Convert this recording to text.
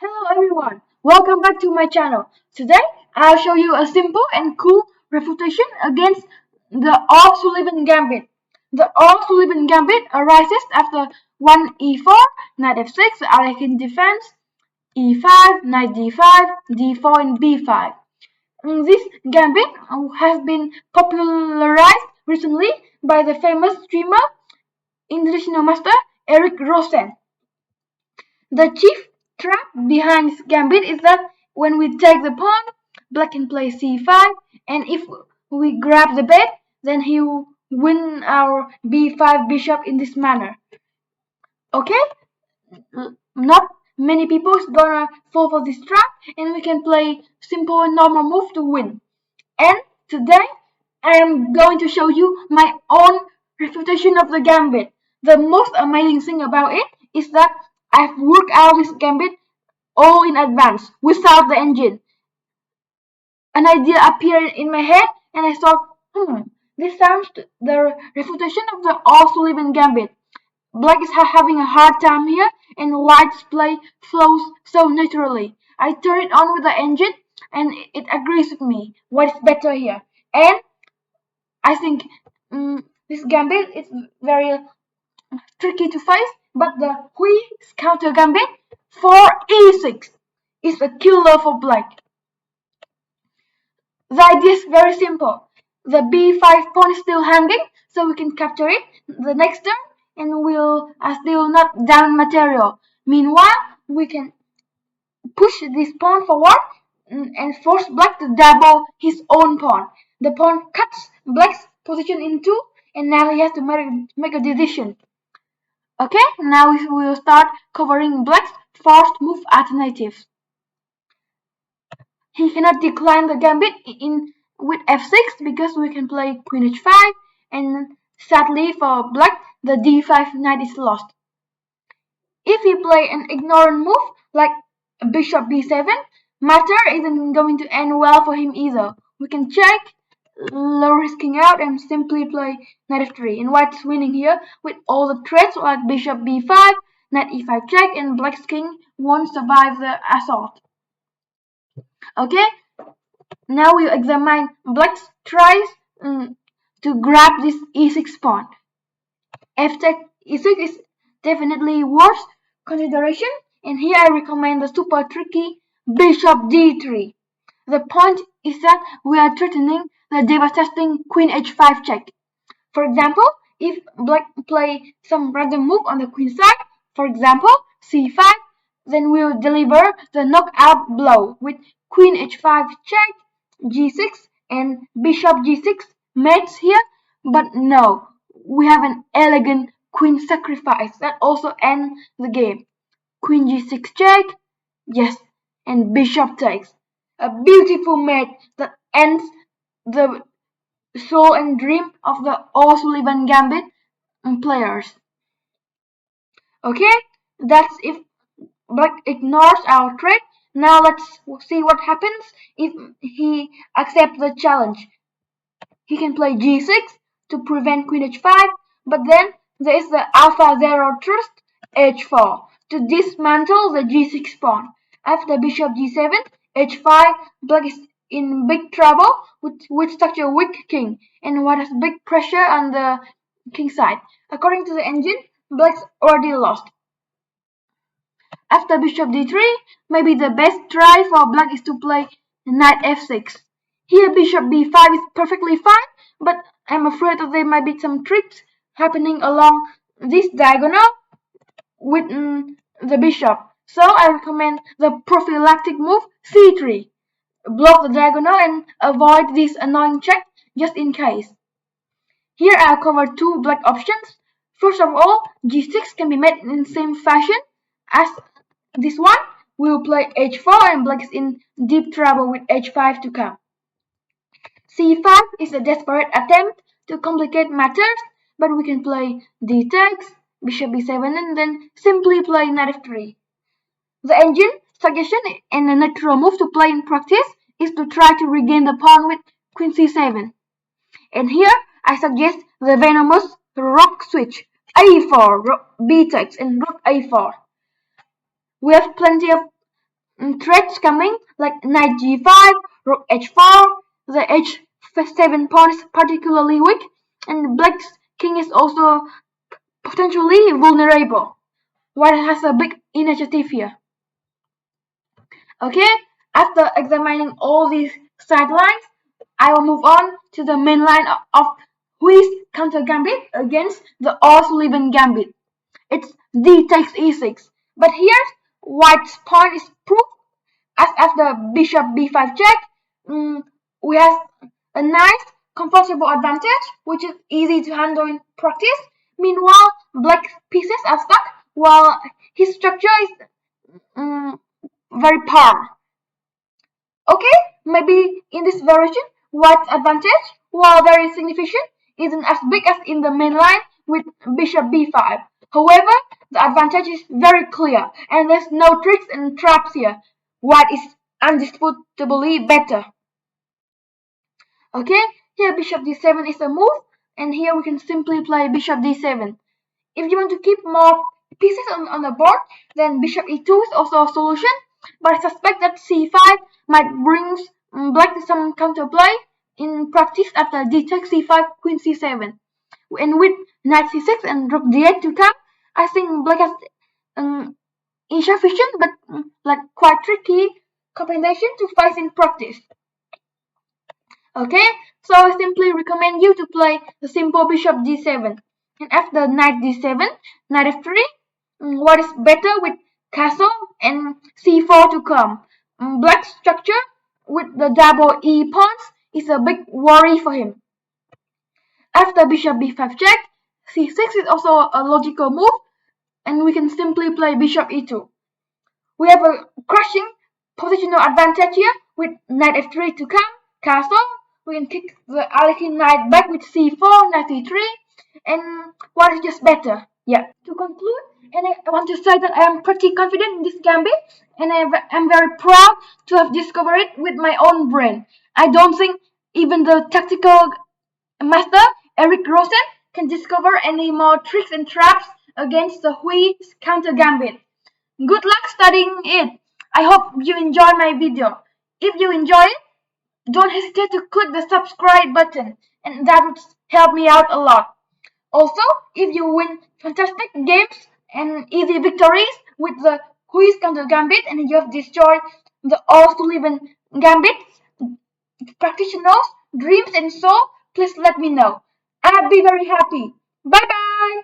Hello everyone, welcome back to my channel. Today I'll show you a simple and cool refutation against the O'Sullivan Gambit. The O'Sullivan Gambit arises after 1 e4, knight f6, attacking defense, e5, knight d5, d4 and b5. This gambit has been popularized recently by the famous streamer, international master IM Rosen. The chief trap behind this gambit is that when we take the pawn, black can play c5, and if we grab the bait, then he will win our b5 bishop in this manner. Okay? Not many people is gonna fall for this trap, and we can play simple and normal move to win. And today, I am going to show you my own refutation of the gambit. The most amazing thing about it is that I've worked out this gambit all in advance, without the engine. An idea appeared in my head, and I thought, this sounds the refutation of the O'Sullivan Gambit. Black is having a hard time here, and white's play flows so naturally. I turn it on with the engine, and it agrees with me. What is better here? And I think this gambit is very tricky to face, but the counter gambit for e6 is a killer for black. The idea is very simple. The b5 pawn is still hanging, so we can capture it the next turn, and we'll still not down material. Meanwhile, we can push this pawn forward and force black to double his own pawn. The pawn cuts black's position in two, and now he has to make a decision. Okay, now we will start covering black's forced move alternatives. He cannot decline the gambit with f6 because we can play queen h5, and sadly for black, the d5 knight is lost. If he play an ignorant move like bishop b7, matter isn't going to end well for him either. We can check, low risking out, and simply play knight f3. And white's winning here with all the threats like bishop b5, knight e5 check, and black's king won't survive the assault. Okay, now we examine black's tries to grab this e6 pawn. F-check e6 is definitely worse consideration, and here I recommend the super tricky bishop d3. The point is that we are threatening the devastating queen h5 check. For example, if black play some random move on the queen side, for example c5, then we'll deliver the knockout blow with queen h5 check, g6, and bishop g6 mates here. But no, we have an elegant queen sacrifice that also ends the game. Queen g6 check, yes, and bishop takes. A beautiful mate that ends the soul and dream of the O'Sullivan Gambit players. Okay, that's if black ignores our threat. Now let's see what happens if he accepts the challenge. He can play g6 to prevent queen h5, but then there is the alpha zero trust h4 to dismantle the g6 pawn. After bishop g7, h5, black is in big trouble with such a weak king, and white has big pressure on the king side. According to the engine, black's already lost. After bishop d3, maybe the best try for black is to play knight f6. Here bishop b5 is perfectly fine, but I'm afraid that there might be some tricks happening along this diagonal with the bishop. So I recommend the prophylactic move c3. Block the diagonal and avoid this annoying check just in case. Here I'll cover two black options. First of all, g6 can be made in the same fashion as this one. We'll play h4 and black is in deep trouble with h5 to come. c5 is a desperate attempt to complicate matters, but we can play d takes, bishop b7, and then simply play knight f3. The engine suggestion and a natural move to play in practice is to try to regain the pawn with queen c7. And here I suggest the venomous rook switch, a4, rook b takes, and rook a4. We have plenty of threats coming like knight g5, rook h4. The h7 pawn is particularly weak, and black's king is also potentially vulnerable. White has a big initiative here. Okay, after examining all these sidelines, I will move on to the main line of Hui's counter gambit against the O'Sullivan Gambit. It's d takes e6, but here White's pawn is proof, as after bishop b5 check, we have a nice comfortable advantage which is easy to handle in practice. Meanwhile, black pieces are stuck while his structure is very poor. Okay, maybe in this variation, White's advantage, while very significant, isn't as big as in the main line with bishop b5. However, the advantage is very clear, and there's no tricks and traps here. White is undisputably better. Okay, here bishop d7 is a move, and here we can simply play bishop d7. If you want to keep more pieces on the board, then bishop e2 is also a solution, but I suspect that c5 might bring black some counterplay in practice after d takes c5, queen c7. And with knight c6 and rook d8 to come, I think black has insufficient but quite tricky combination to face in practice. Okay, so I simply recommend you to play the simple bishop d7. And after knight d7, knight f3, what is better with castle and c4 to come. Black structure with the double e pawns is a big worry for him. After bishop b5 check, c6 is also a logical move, and we can simply play bishop e2. We have a crushing positional advantage here with knight f3 to come, castle. We can kick the Aleki knight back with c4, knight e3, and what is just better. Yeah. To conclude, and I want to say that I am pretty confident in this gambit, and I am very proud to have discovered it with my own brain. I don't think even the tactical master Eric Rosen can discover any more tricks and traps against the Hui's counter gambit. Good luck studying it. I hope you enjoy my video. If you enjoy it, don't hesitate to click the subscribe button, and that would help me out a lot. Also, if you win fantastic games and easy victories with the Hui's counter gambit and you have destroyed the O'Sullivan Gambit practitioners' dreams and so, please let me know. I'll be very happy. Bye bye!